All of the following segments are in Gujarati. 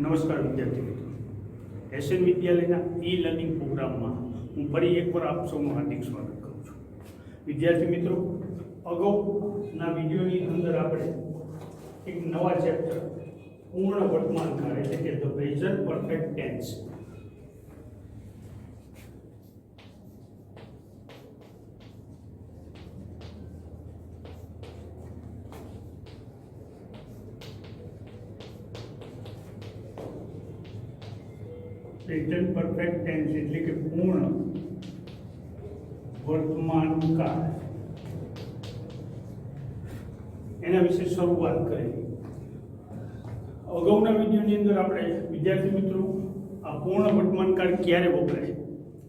નમસ્કાર વિદ્યાર્થી મિત્રો, એસએન વિદ્યાલયના ઈ લર્નિંગ પ્રોગ્રામમાં હું ફરી એકવાર આપ સૌનું હાર્દિક સ્વાગત કરું છું. વિદ્યાર્થી મિત્રો, અગાઉના વિડીયોની અંદર આપણે એક નવા ચેપ્ટર પૂર્ણ વર્તમાન કાળ એટલે કે the present perfect tense present perfect tense એટલે કે પૂર્ણ વર્તમાન કાળ એના વિશે શરૂઆત કરી. અગાઉના વિડીયોની અંદર આપણે વિદ્યાર્થી મિત્રો આ પૂર્ણ વર્તમાન કાળ ક્યારે વપરાય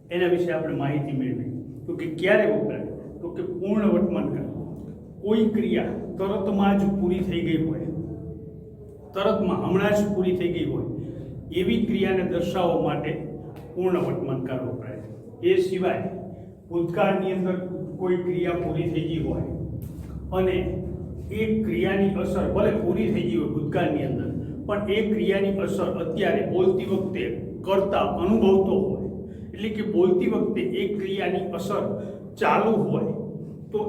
એના વિશે આપણે માહિતી મેળવી. તો કે ક્યારે વપરાય, તો કે પૂર્ણ વર્તમાન કાળ કોઈ ક્રિયા તરતમાં જ પૂરી થઈ ગઈ હોય, તરતમાં હમણાં જ પૂરી થઈ ગઈ હોય એવી ક્રિયાને દર્શાવવા માટે પૂર્ણ વર્તમાન કાળ વપરાય. એ સિવાય ભૂતકાળની અંદર કોઈ ક્રિયા પૂરી થઈ ગઈ હોય અને એ ક્રિયાની અસર ભલે પૂરી થઈ ગઈ હોય ભૂતકાળની અંદર, પણ એ ક્રિયાની અસર અત્યારે બોલતી વખતે કરતા અનુભવતો હોય, એટલે કે બોલતી વખતે એ ક્રિયાની અસર ચાલુ હોય, તો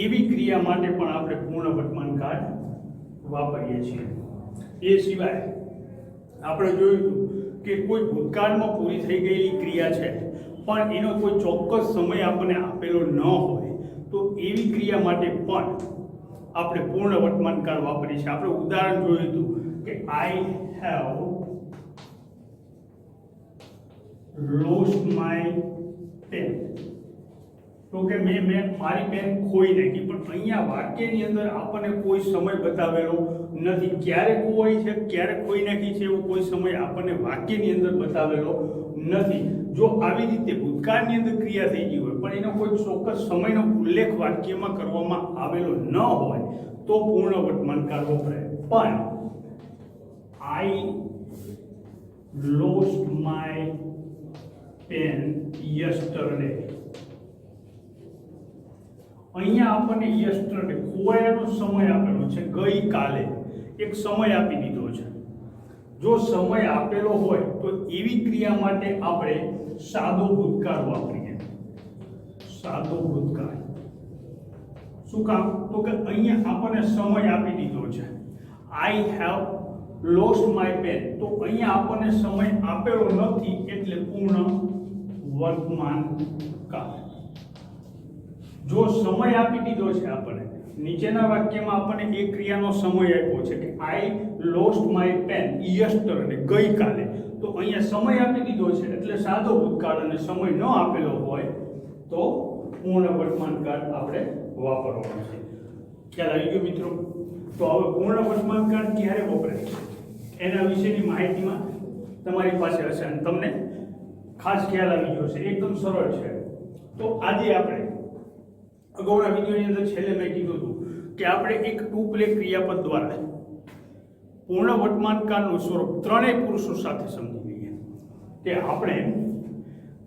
એવી ક્રિયા માટે પણ આપણે પૂર્ણ વર્તમાન કાળ વાપરીએ છીએ. એ સિવાય આપણે જોયું કે કોઈ ભૂતકાળમાં પૂરી થઈ ગયેલી ક્રિયા છે પણ એનો કોઈ ચોક્કસ સમય આપણને આપેલો ન હોય, તો એવી ક્રિયા માટે પણ આપણે પૂર્ણ વર્તમાન કાળ વાપરીએ છીએ. આપણે ઉદાહરણ જોયું હતું કે I have lost my pen, તો કે મેં મારી પેન ખોઈ નાખી. પણ અહીંયા વાક્યની અંદર આપણને કોઈ સમય બતાવેલો નથી. ક્યારે ખોવાઈ છે, ક્યારે ખોઈ નાખી છે એવો કોઈ સમય આપણને વાક્યની અંદર બતાવેલો નથી. જો આવી રીતે ભૂતકાળની અંદર ક્રિયા થઈ ગઈ હોય પણ એનો કોઈ ચોક્કસ સમયનો ઉલ્લેખ વાક્યમાં કરવામાં આવેલો ન હોય તો પૂર્ણ વર્તમાન કાળ વપરાય. પણ I lost my pen yesterday, અહીંયા આપણને યસ્ટરડે ખોવાયાનો સમય આપેલો છે, ગઈકાલે એક સમય આપી દીધો છે. જો સમય આપેલો હોય તો એવી ક્રિયા માટે આપણે સાદો ભૂતકાળ વાપરીએ. સાદો ભૂતકાળ શું કામ, તો કે અહીંયા આપણને સમય આપી દીધો છે. I have lost my pen, તો અહીંયા આપણને સમય આપેલો નથી એટલે પૂર્ણ વર્તમાન કાળ. જો સમય આપી દીધો છે આપણને, નીચેના વાક્યમાં આપણને એ ક્રિયાનો સમય આપ્યો છે કે I lost my pen yesterday, ગઈકાલે, તો અહીંયા સમય આપી દીધો છે એટલે સાદો ભૂતકાળ અને સમય ન આપેલો હોય તો પૂર્ણ વર્તમાન કાળ આપણે વાપરવાનો છે. ખ્યાલ આવી ગયો મિત્રો? તો હવે પૂર્ણ વર્તમાન કાળ ક્યારે વપરાય એના વિશેની માહિતીમાં તમારી પાસે હશે અને તમને ખાસ ખ્યાલ આવી ગયો છે. એકદમ સરળ છે. તો આજે આપણે અગાઉના વિડીયોની અંદર છેલ્લે મેં કીધું હતું કે આપણે એક ટુ પ્લે ક્રિયાપદ દ્વારા પૂર્ણ વર્તમાન કાળનું સ્વરૂપ ત્રણેય પુરુષો સાથે સમજી લઈએ. કે આપણે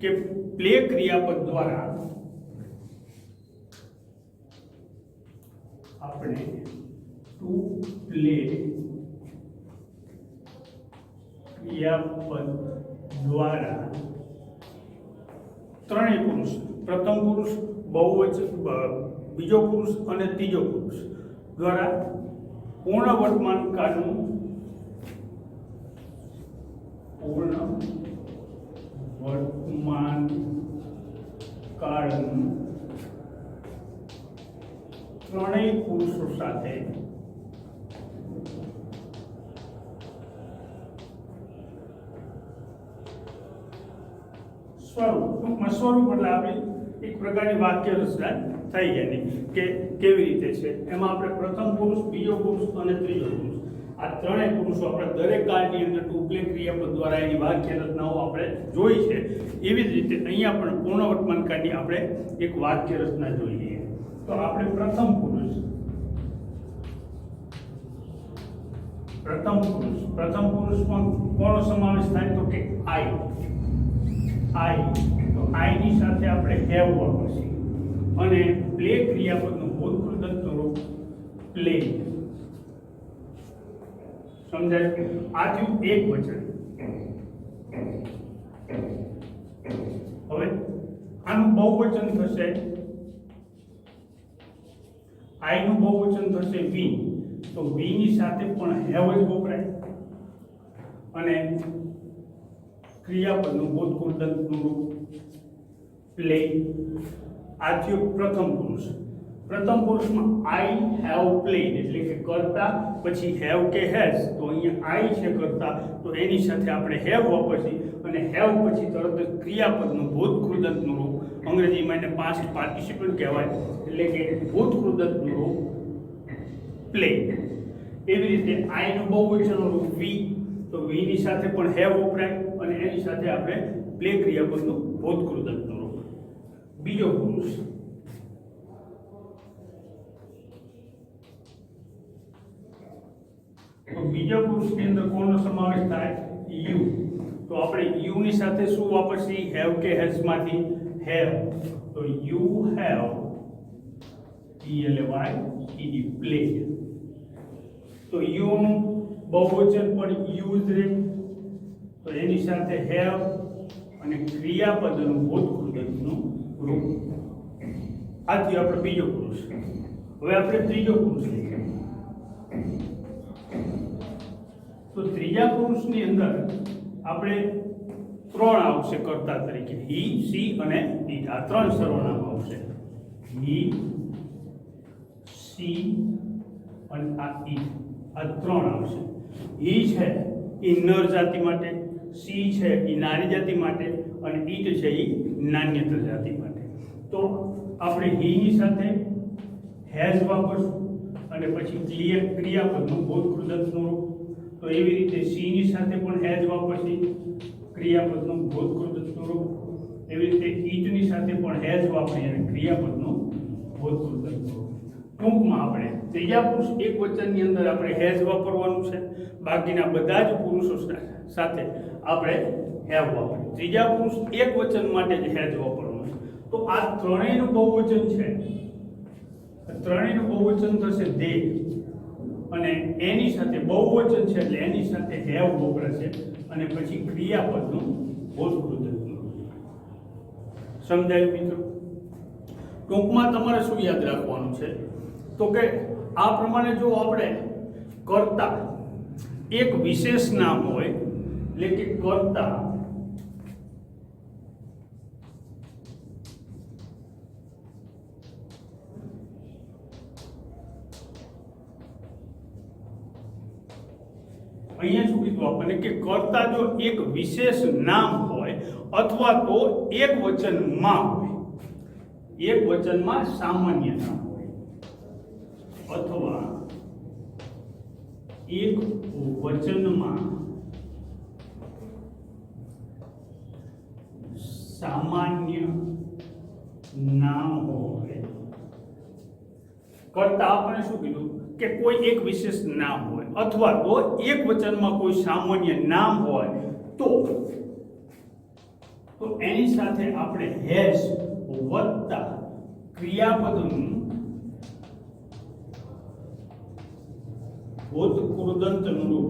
કે પ્લે ક્રિયાપદ દ્વારા આપણે ટુ પ્લે ક્રિયાપદ દ્વારા ત્રણેય પુરુષ, પ્રથમ પુરુષ, બહુવચન, બીજો પુરુષ અને ત્રીજો પુરુષ દ્વારા પૂર્ણ વર્તમાન કાળનું ત્રણેય પુરુષો સાથે સ્વરૂપ એટલે આપણે એક પ્રકારની વાક્ય રચના થઈ જાય કે કેવી રીતે છે. એમાં આપણે પ્રથમ પુરુષ, બીજો પુરુષ અને ત્રીજો પુરુષ આ ત્રણેય પુરુષો આપણે દરેક કાળની અંદર ટુ પ્લે ક્રિયાપદ દ્વારા એની વાક્ય રચનાઓ આપણે જોઈ છે. એવી જ રીતે અહીંયા પણ પૂર્ણ વર્તમાન કાળની આપણે એક વાક્ય રચના જોઈ લઈએ. તો આપણે પ્રથમ પુરુષ પુરુષમાં કોનો સમાવેશ થાય, તો કે આઈ. તો આઈની સાથે આપણે હેવ વાપરશું અને પ્લે ક્રિયાપદનું ભૂતકૃત સ્વરૂપ પ્લે. સમજાય? આ થયું એક વચન. હવે આનું બહુવચન થશે આઈ નું બહુવચન થશે વી, તો વી ની સાથે પણ હેવ જ વપરાય અને ક્રિયાપદનું ભૂતકૃદંતનું રૂપ પ્લે. આ થયું પ્રથમ પુરુષ. પ્રથમ પુરુષમાં આઈ હેવ પ્લેડ એટલે કે કરતા પછી હેવ કે હેઝ, તો અહીંયા આઈ છે કરતા, તો એની સાથે આપણે હેવ વાપરશી અને હેવ પછી તરત જ ક્રિયાપદનું ભૂતકૃદંતનું રૂપ, અંગ્રેજીમાં એને પાસ્ટ પાર્ટિસિપલ કહેવાય, એટલે કે ભૂતકૃદંતનું રૂપ પ્લેડ. એવી રીતે આઈ નું બહુવચનનું રૂપ વી, તો વી ની સાથે પણ હેવ વપરાય અને એની સાથે આપણે પ્લે ક્રિયાપદનું ભૂતકૃદંતનું રૂપ. બીજો પુરુષ તો બીજા પુરુષની અંદર કોનો સમાવેશ થાય? યુ. તો આપણે યુ ની સાથે શું વાપરશી? હેવ કે હેઝ માંથી હેવ, તો યુ હેવ PLAYED પ્લેડ. તો યુ નું બહુવચન પણ યુઝ રહે, તો એની સાથે હેવ અને ક્રિયાપદનું ભૂતકૃદંતનું રૂપ. આથી આપણે બીજો પુરુષ. હવે આપણે ત્રીજો પુરુષ લઈએ. તો ત્રીજા પુરુષની અંદર આપણે ત્રણ આવશે કર્તા તરીકે, હી, સી અને ઇટ. આ ત્રણ સર્વનામ આવશે, હી, સી અને આ ઇટ. આ ત્રણ આવશે. હી છે એ નર જાતિ માટે, સી છે એ નારી જાતિ માટે અને ઇટ છે એ નાન્યતર જાતિ માટે. તો આપણે હી ની સાથે હેઝ વાપરશું અને પછી ક્રિયાપદનું ભૂતકૃદંતનું રૂપ. તો એવી રીતે સી ની સાથે પણ હેઝ વાપરશી, ક્રિયાપદનું ભૂતકૃદંતનું રૂપ. એવી રીતે ઇટ ની સાથે પણ હેઝ વાપરી અને ક્રિયાપદનું ભૂતકૃદંતનું રૂપ. ટૂંકમાં આપણે ત્રીજા પુરુષ એક વચનની અંદર આપણે હેઝ વાપરવાનું છે, બાકીના બધા જ પુરુષો સાથે આપણે હેવ વાપરીએ. ત્રીજા પુરુષ એક વચન માટે જ હેઝ વાપરવાનું છે. તો આ ત્રણેયનું બહુવચન છે, ત્રણેયનું બહુવચન થશે દે, અને એની સાથે બહુવચન છે એટલે એની સાથે હેવ વપરાશે અને પછી ક્રિયાપદનું ભૂતકૃદંતનું. સમજાયું મિત્રો? ટૂંકમાં તમારે શું યાદ રાખવાનું છે? તો કે આ પ્રમાણે જો આપણે કર્તા એક વિશેષ નામ હોય, એટલે કે કર્તા અહીંયા શું કીધું આપણને કે કર્તા જો એક વિશેષ નામ હોય અથવા તો એક વચનમાં હોય, એક વચનમાં સામાન્ય નામ હોય અથવા એક વચનમાં સામાન્ય નામ હોય. કરતા આપણે શું કીધું કે કોઈ એક વિશેષ નામ હોય અથવા તો એક વચનમાં કોઈ સામાન્ય નામ હોય, તો એની સાથે આપણે હેઝ વત્તા ક્રિયાપદનું ભૂતકૃદંતનું રૂપ.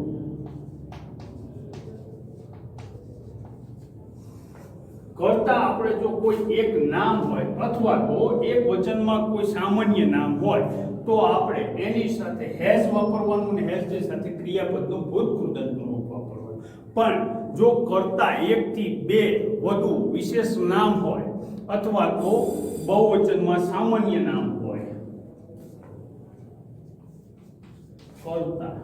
કરતા આપણે જો કોઈ એક નામ હોય અથવા તો એક વચનમાં કોઈ સામાન્ય નામ હોય, તો આપણે એની સાથે હેઝ વાપરવાનું અને હેઝ સાથે ક્રિયાપદનું ભૂતકૃદંતનું રૂપ વાપરવાનું. પણ જો કરતા એક થી બે વધુ વિશેષ નામ હોય અથવા તો બહુવચનમાં સામાન્ય નામ હોય, કરતા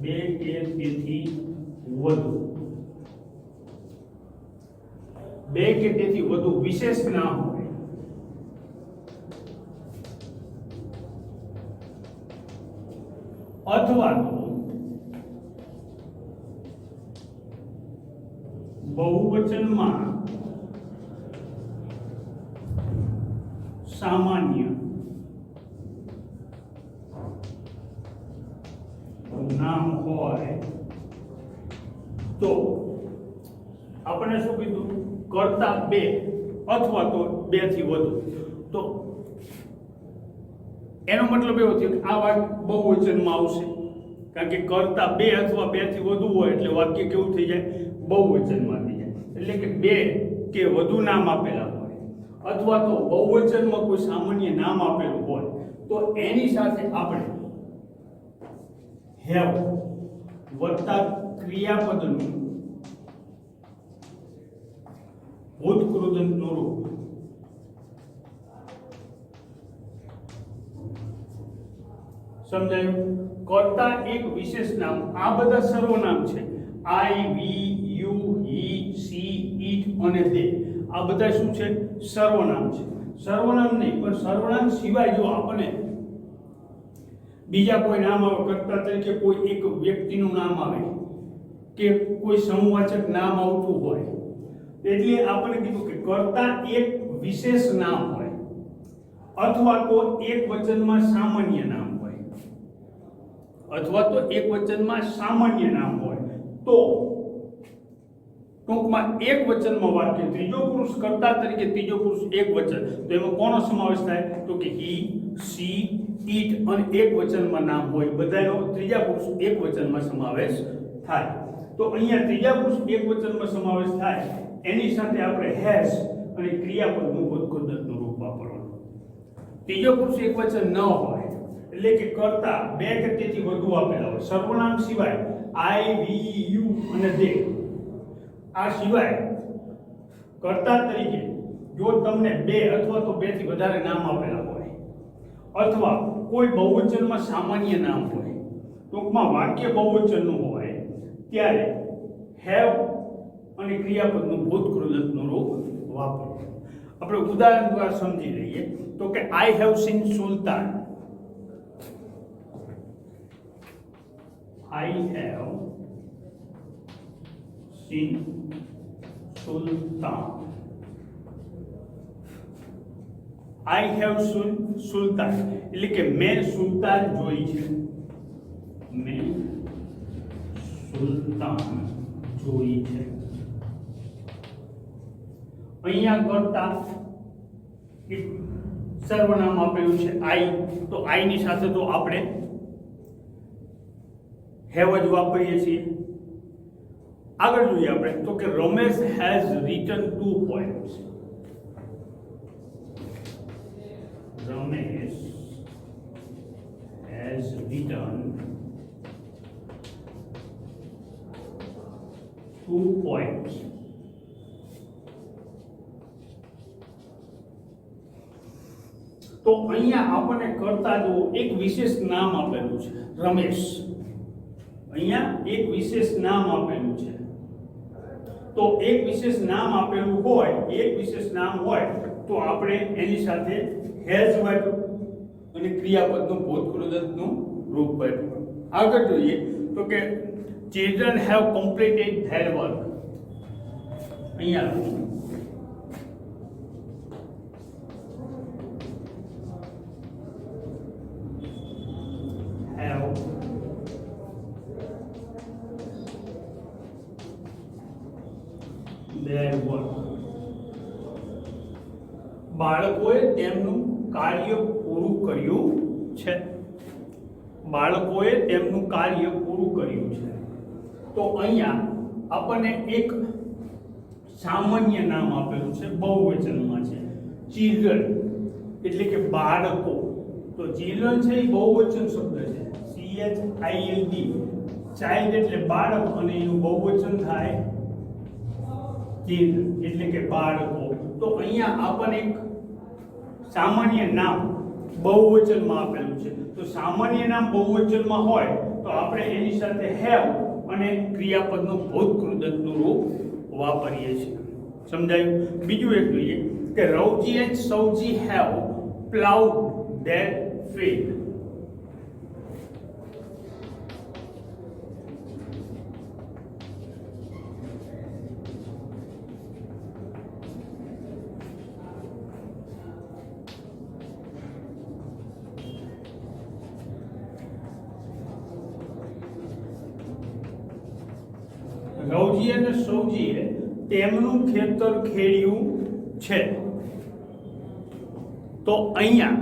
બે કે તેથી વધુ, બે કે તેથી વધુ વિશેષ નામ હોય અથવા તો બહુવચનમાં સામાન્ય નામ હોય, તો આપણે શું કીધું? કરતા બે અથવા તો બે થી વધુ. તો એનો મતલબ એવો થયો કે આ વાક્ય બહુવચનમાં આવશે, કારણ કે કરતા બે અથવા બે થી વધુ હોય એટલે વાક્ય કેવું થઈ જાય? બહુવચનમાં થઈ જાય. એટલે કે બે કે વધુ નામ આપેલા હોય અથવા તો બહુવચનમાં કોઈ સામાન્ય નામ આપેલું હોય તો એની સાથે આપણે હેવ વત્તા ક્રિયાપદનું ભૂતકૃદંતનું રૂપ સમજાયું. કર્તા એક વિશેષ નામ, આ બધા સર્વનામ છે. આઈ, વી, યુ, હી, સી, ઇટ અને દે આ બધા શું છે? સર્વનામ છે. સર્વનામ નહીં પણ સર્વનામ સિવાય જો આપણને બીજા કોઈ નામ આવે, કર્તા તરીકે કોઈ એક વ્યક્તિનું નામ આવે કે કોઈ સમૂહવાચક નામ આવતું હોય એટલે આપણે કીધું કે કર્તા એક વિશેષ નામ હોય અથવા તો એક વચનમાં સામાન્ય નામ હોય અથવા તો એક વચનમાં સામાન્ય નામ હોય તો ટૂંકમાં એક વચનમાં વાક્ય ત્રીજો પુરુષ કર્તા તરીકે ત્રીજો પુરુષ એક વચન તો એમાં કોનો સમાવેશ થાય? તો કે હી, સી, ઇટ અને એક વચનમાં નામ હોય બધાનો ત્રીજા પુરુષ એક વચનમાં સમાવેશ થાય. તો અહીંયા ત્રીજા પુરુષ એક વચનમાં સમાવેશ થાય એની સાથે આપણે હેઝ અને ક્રિયાપદનું ભૂતકૃદંતનું રૂપ વાપરવાનું. ત્રીજો પુરુષ એક વચન ન હોય એટલે કે કર્તા બે કે તેથી વધુ આપેલા હોય સર્વનામ સિવાય આઈ, વી, યુ અને દે આ સિવાય કર્તા તરીકે જો તમને બે અથવા તો બે થી વધારે નામ આપેલા હોય અથવા કોઈ બહુવચનમાં સામાન્ય નામ હોય ટૂંકમાં વાક્ય બહુવચનનું હોય ત્યારે હેવ અને ક્રિયાપદનું ભૂતકૃદંતનું રૂપ વાપરો. આપણે ઉદાહરણ દ્વારા સમજી લઈએ તો કે I have seen Sultan. I have seen Sultan. I have seen Sultan એટલે કે મેં સુલતાન જોઈ છે. મેં સુલતાન જોઈ છે. અહીંયા કરતા એક સર્વનામ આપેલું છે આઈ તો આઈ ની સાથે તો આપણે હેવ જ વાપરીએ છીએ. આગળ જોઈએ આપણે તો કે Ramesh has return 2 poems. Ramesh has return 2 poems. તો અહીંયા આપણને કરતા જો એક વિશેષ નામ આપેલું છે રમેશ. અહીંયા એક વિશેષ નામ આપેલું છે તો એક વિશેષ નામ આપેલું હોય તો આપણે એની સાથે હેઝ વાપરવું અને ક્રિયાપદનું ભૂતકૃદંતનું રૂપ વાપરવું. આગળ જોઈએ તો કે children have completed their work. અહીંયા have their work. બાળકોએ તેમનું કાર્ય પૂરું કર્યું છે. બાળકોએ તેમનું કાર્ય પૂરું કર્યું છે. તો અહીંયા આપણને એક સામાન્ય નામ આપેલું છે બહુવચનમાં છે ચિલ્ડ્રન એટલે કે બાળકો. તો ચિલ્ડ્રન છે એ બહુવચન શબ્દ છે CHILD. ચાઇલ્ડ એટલે બાળક અને એનું બહુવચન થાય ચિલ્ડ્રન એટલે કે બાળકો. તો અહીંયા આપણને એક સામાન્ય નામ બહુવચનમાં આપેલું છે. તો સામાન્ય નામ બહુવચનમાં હોય તો આપણે એની સાથે હેવ અને ક્રિયાપદનું ભૂતકૃદંતનું રૂપ વાપરીએ છીએ. સમજાયું? બીજું એક જોઈએ કે Ravji and Sauji have plowed their field. Ravji અને સૌજીએ તેમનું ખેતર ખેડ્યું છે. તો અહીંયા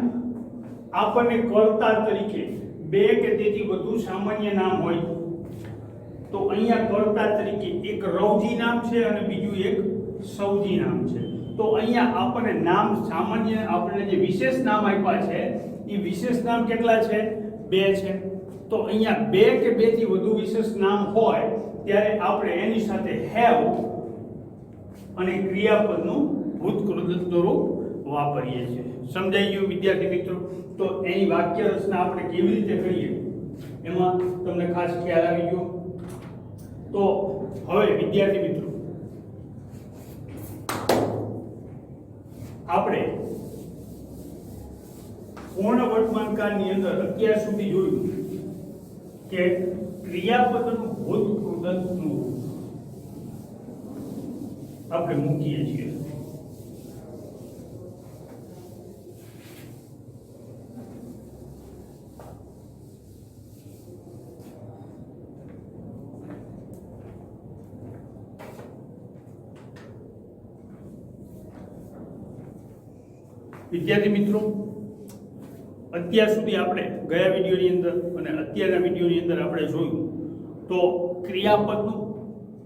આપણને કર્તા તરીકે બે કે તેથી વધુ સામાન્ય નામ હોય તો અહીંયા કર્તા તરીકે એક રવજી નામ છે અને બીજું એક સવજી નામ છે. તો અહીંયા આપણને નામ સામાન્ય આપણે જે વિશેષ નામ આપ્યા છે એ વિશેષ નામ કેટલા છે? 2 છે. તો અહીંયા 2 કે 2 થી વધુ વિશેષ નામ હોય ત્યારે આપણે એની સાથે હેવ અને ક્રિયાપદનું ભૂતકૃદંતનું રૂપ વાપરીએ છીએ. સમજાઈ ગયું વિદ્યાર્થી મિત્રો? તો એની વાક્ય રચના આપણે કેવી રીતે કરીએ એમાં તમને ખાસ ખ્યાલ આવી ગયો. તો હવે વિદ્યાર્થી મિત્રો આપણે પૂર્ણ વર્તમાનકાળની અંદર અત્યાર સુધી જોયું કે ક્રિયાપદનું ભૂતકૃદંતનું આપણે મૂકીએ છીએ. વિદ્યાર્થી મિત્રો અત્યાર સુધી આપણે ગયા વિડીયોની અંદર અને અત્યારના વિડીયોની અંદર આપણે જોયું તો ક્રિયાપદનું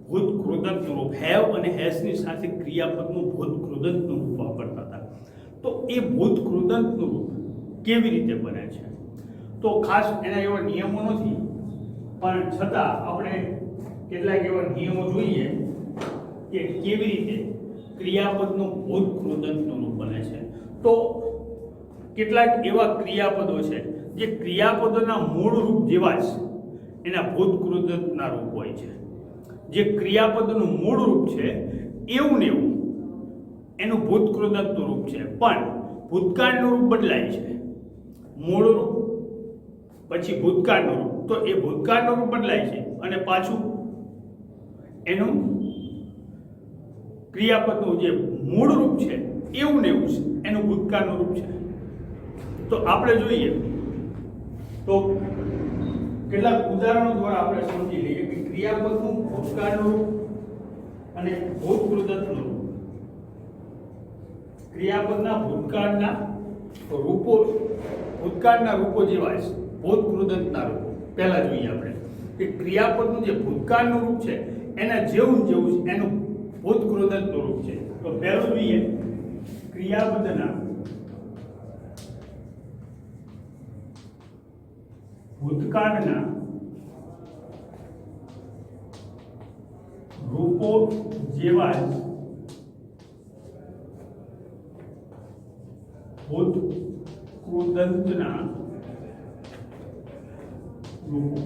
ભૂતકૃદંતનું રૂપ હેવ અને હેઝની સાથે ક્રિયાપદનું ભૂતકૃદંતનું રૂપ વાપરતા હતા. તો એ ભૂતકૃદંતનું રૂપ કેવી રીતે બને છે? તો ખાસ એના એવા નિયમો નથી, પણ છતાં આપણે કેટલાક એવા નિયમો જોઈએ કે કેવી રીતે ક્રિયાપદનું ભૂતકૃદંતનું રૂપ બને છે. તો કેટલાક એવા ક્રિયાપદો છે જે ક્રિયાપદોના મૂળ રૂપ જેવા જ એના ભૂતકૃદંતના રૂપ હોય છે. જે ક્રિયાપદનું મૂળ રૂપ છે એવું ને એવું એનું ભૂતકૃદંતનું રૂપ છે, પણ ભૂતકાળનું રૂપ બદલાય છે. મૂળ રૂપ પછી ભૂતકાળનું રૂપ, તો એ ભૂતકાળનું રૂપ બદલાય છે અને પાછું એનું ક્રિયાપદનું જે મૂળ રૂપ છે એવું ને એવું એનું ભૂતકાળનું રૂપ છે. તો આપણે જોઈએ તો કેટલાક ઉદાહરણો દ્વારા આપણે સમજી લઈએ કે ક્રિયાપદનું ભૂતકાળનું રૂપ અને ભૂતકૃદંતનું રૂપ. ક્રિયાપદના ભૂતકાળના રૂપો જેવા છે ભૂતકૃદંતના રૂપો. પહેલા જોઈએ આપણે કે ક્રિયાપદનું જે ભૂતકાળનું રૂપ છે એના જેવું એનું ભૂતકૃદંતનું રૂપ છે. તો પહેલું જોઈએ ક્રિયાપદના ભૂતકાળના રૂપો જેવા જ ભૂતકૃદંતના રૂપો.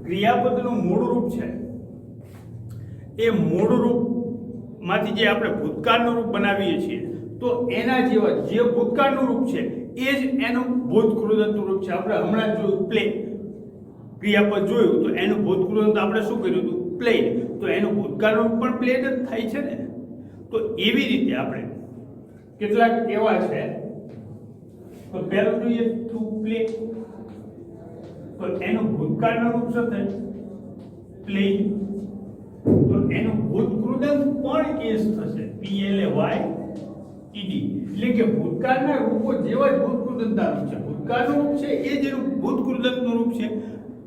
ક્રિયાપદનું મૂળ રૂપ છે એ મૂળ રૂપમાંથી જે આપણે ભૂતકાળનું રૂપ બનાવીએ છીએ તો એના જેવા જે ભૂતકાળનું રૂપ છે એ જ એનું ભૂતકૃદંતનું રૂપ છે. આપણે હમણાં જોયું પ્લે ક્રિયાપદ જોયું તો એનું ભૂતકૃદંત આપણે શું કર્યું હતું? પ્લેડ. તો એનું ભૂતકાળનું રૂપ પણ પ્લેડ જ થાય છે ને. તો એવી રીતે આપણે કેટલાક એવા છે. તો પહેલું જોઈએ ટુ પ્લે, તો એનું ભૂતકાળનું રૂપ શું થાય? પ્લે. તો એનું ભૂતકૃદંત પણ એ જ થશે, PLAYED. એટલે કે ભૂતકાળના રૂપો જેવા જ ભૂતકૃદંતના રૂપ છે. ભૂતકાળનું રૂપ છે એ જ એનું ભૂતકૃદંતનું રૂપ છે.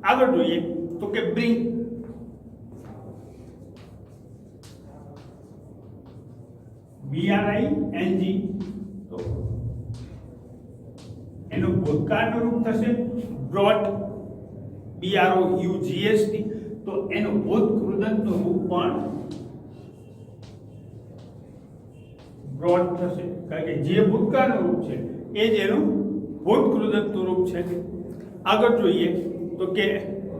આગળ જોઈએ તો કે બ્રિંગ. BRING. તો એનું ભૂતકાળનું રૂપ થશે બ્રોટ. BROUGHT. તો એનું ભૂતકૃદંતનું રૂપ પણ બ્રોટ થશે, કારણ કે જે ભૂતકાળનું રૂપ છે એ જ એનું ભૂતકૃદંતનું રૂપ છે. આગળ જોઈએ તો કે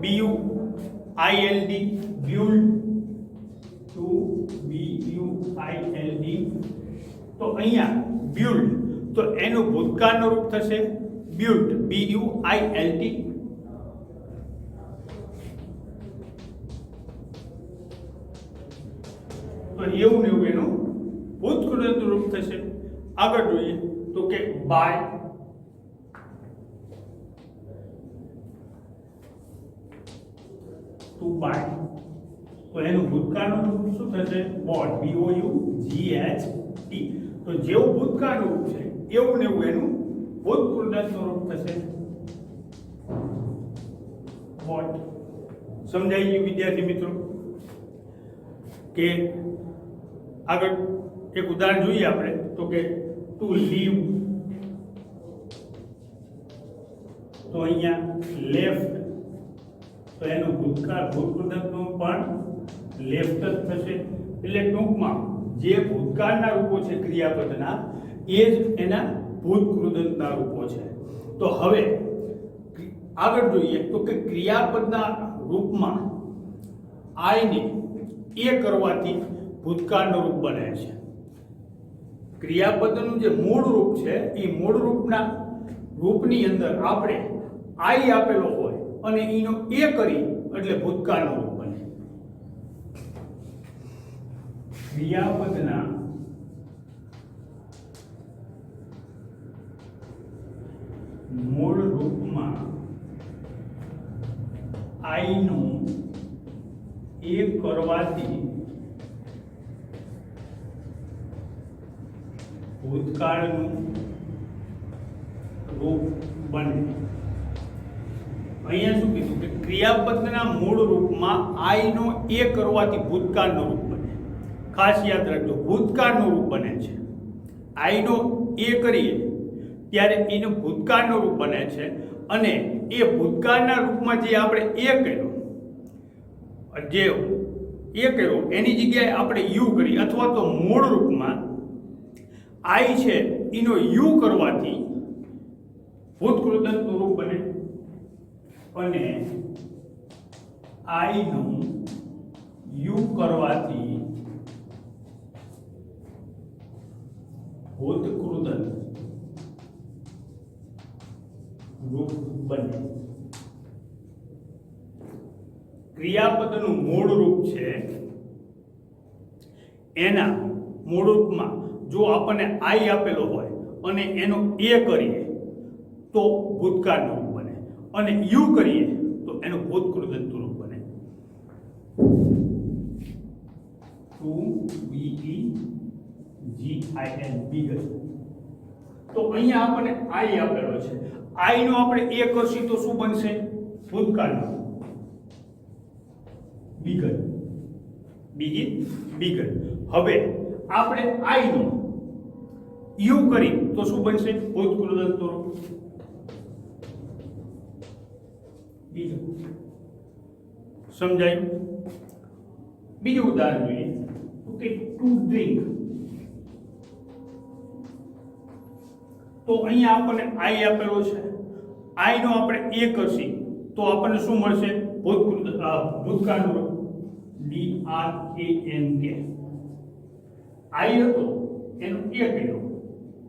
BUILD. BUILD. તો અહીંયા BUILD તો એનું ભૂતકાળનું રૂપ થશે BUILT. BUILT. તો એવું ને એવું એનું ભૂતકૃદંતનું રૂપ થશે. આગળ જોઈએ તો કે બાય. Two by. તો એનું ભૂતકાળનું રૂપ શું થશે? બોટ. BOUGHT. તો જેવું ભૂતકાળનું રૂપ છે એવું ને એવું એનું ભૂતકૃદંતનું રૂપ થશે બોટ. સમજાઈ ગયું વિદ્યાર્થી મિત્રો? કે આગળ એક ઉદાહરણ જોઈએ આપણે તો કે ટુ લીવ, તો અહીંયા લેફ્ટ, તો એનું ભૂતકૃદંતનું પણ લેફ્ટ જ થશે. એટલે ટૂંકમાં જે ભૂતકાળના રૂપો છે ક્રિયાપદના એ જ એના ભૂતકૃદંતના રૂપો છે. તો હવે આગળ જોઈએ તો કે ક્રિયાપદના રૂપમાં આઈને એ કરવાથી ભૂતકાળનું રૂપ બને છે. ક્રિયાપદનું જે મૂળ રૂપ છે એ મૂળ રૂપની અંદર આપણે આઈ આપેલો હોય અને એનો એ કરી એટલે ભૂતકાળનું રૂપ બને. ક્રિયાપદના મૂળ રૂપમાં આઈનું એ કરવાથી ભૂતકાળનું રૂપ બને. અહીંયા શું કીધું કે ક્રિયાપદના મૂળ રૂપમાં આઈનો એ કરવાથી ભૂતકાળનું રૂપ બને. ખાસ યાદ રાખજો, ભૂતકાળનું રૂપ બને છે. આઈનો એ કરીએ ત્યારે એનું ભૂતકાળનું રૂપ બને છે અને એ ભૂતકાળના રૂપમાં જે આપણે એ કર્યો એની જગ્યાએ આપણે યુ કરી અથવા તો મૂળ રૂપમાં આઈ છે એનો યુ કરવાથી ભૂતકૃદંતનું રૂપ બને અને આઈનું યુ કરવાથી ભૂતકૃદંત રૂપ બને. ક્રિયાપદનું મૂળ રૂપ છે એના મૂળ રૂપમાં જો આપણને આઈ આપેલો હોય અને એનો એ કરીએ તો ભૂતકાળનું રૂપ બને અને યુ કરીએ તો એનું ભૂતકૃદંત રૂપ બને. બીગલ. તો અહીંયા આપણને આઈ આપેલો છે. આઈ નો આપણે એ કરશું તો શું બનશે? ભૂતકાળનું બીગલ. બીગલ. હવે આપણે આઈ નો યુ કરી તો શું બનશે? ભૂતકૃદંત રૂપ બીગલ. સમજાયું? બીજું ઉદાહરણ જોઈએ તો કે ટુ ડ્રિંક. તો અહીંયા આપણને આઈ આપેલો છે. આઈ નો આપણે એ કરશી તો આપણને શું મળશે? ભૂતકાળનું રૂપ DRANK. આઈ હતો એનો એ કર્યો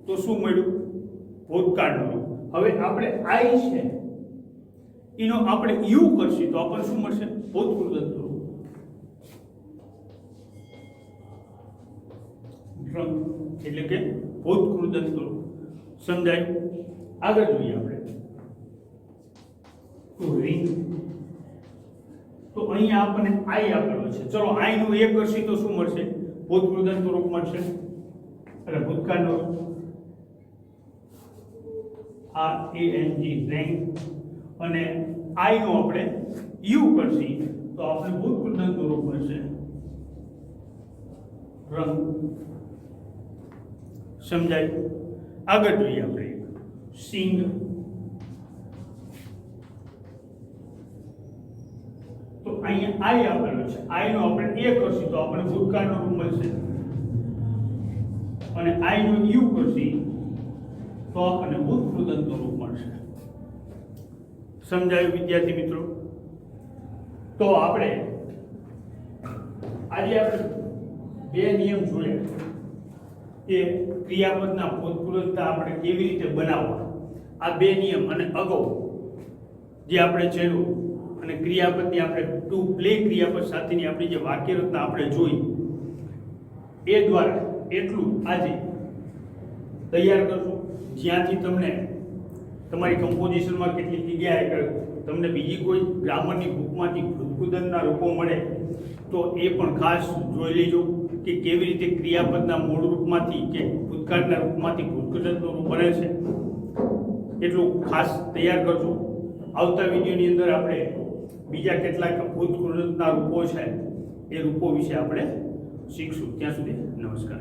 તો શું મળ્યું? ભૂતકાળનું રૂપ. હવે આપણે આઈ છે એનો આપણે યુ કરશી તો આપણને શું મળશે? ભૂતકૃદંત રૂપ. એટલે કે ભૂતકૃદંત રૂપ. સમજાય? આગળ જોઈએ આપણે તો રિંગ. તો અહીંયા આપણને આઈ આપેલો છે. ચલો આઈ નું એ કરશી તો શું મળશે? ભૂતકૃદંત રૂપ મળશે એટલે ભૂતકાળનું રૂપ. RANG રેંગ અને આઈ નું આપણે યુ કરશી તો આપણે ભૂતકૃદંત રૂપ મળશે રંગ. સમજાય? આગળ જોઈએ આપણે સિંગ. તો અહીંયા આઈ આપેલો છે. આઈ નો આપણે એ કરશી તો આપણે ભૂતકાળનું રૂપ મળશે અને આઈ નો યુ કરશી તો આપણને ભૂતકૃદંતનું રૂપ મળશે. સમજાયું વિદ્યાર્થી મિત્રો? તો આપણે આજે બે નિયમ જોયા કે ક્રિયાપદના ભૂતકૃદંત આપણે કેવી રીતે બનાવવા. આ બે નિયમ અને અગાઉ જે આપણે જોયું અને ક્રિયાપદની આપણે ટુ પ્લે ક્રિયાપદ સાથેની આપણી જે વાક્ય રચના આપણે જોઈ એ દ્વારા એટલું આજે તૈયાર કરશું જ્યાંથી તમને તમારી કમ્પોઝિશનમાં કેટલી જગ્યાએ તમને બીજી કોઈ ગ્રામરની બુકમાંથી ભૂતકૃદંતના રૂપો મળે તો એ પણ ખાસ જોઈ લેજો કે કેવી રીતે ક્રિયાપદના મૂળ રૂપમાંથી કે ભૂતકાળના રૂપમાંથી ભૂતકૃદંતનું રૂપ બને છે. એટલું ખાસ તૈયાર કરજો. આવતા વિડીયોની અંદર આપણે બીજા કેટલાક ભૂતકૃતના રૂપો છે એ રૂપો વિશે આપણે શીખશું. ત્યાં સુધી નમસ્કાર.